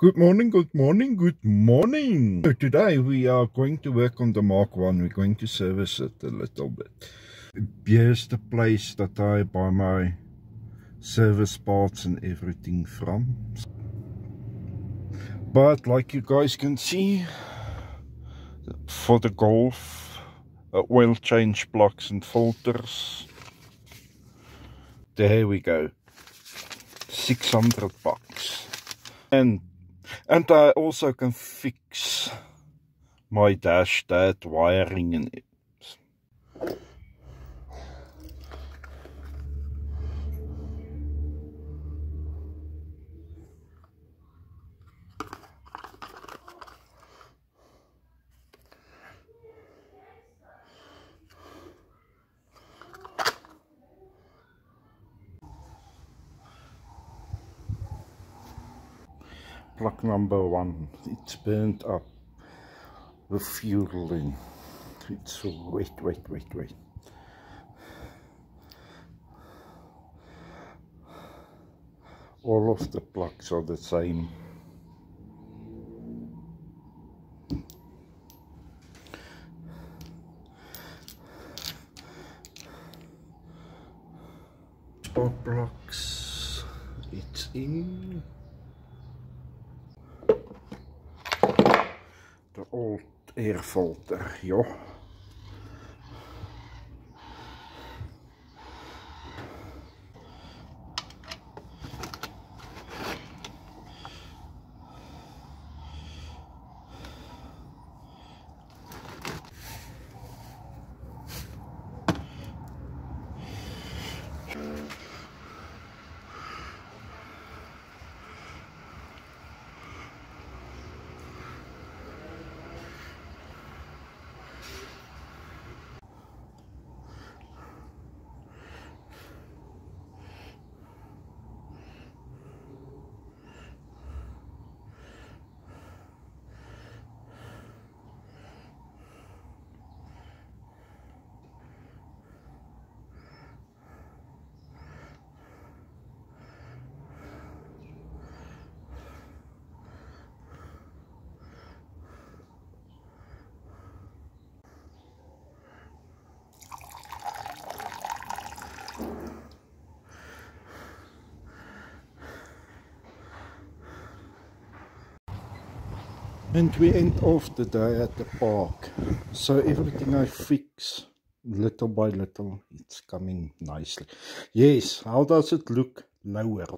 Good morning, good morning, good morning. So today we are going to work on the Mark 1. We're going to service it a little bit. Here's the place that I buy my service parts and everything from. But like you guys can see, for the Golf, oil change blocks and filters. There we go. 600 bucks. And I also can fix my dash that wiring and it. Plug number 1, it's burnt up with fuel in. It's wet. All of the plugs are the same. Spark plugs, it's in. The old air filter, yeah. And we end off the day at the park. So everything I fix, little by little, it's coming nicely. Yes, how does it look lowered?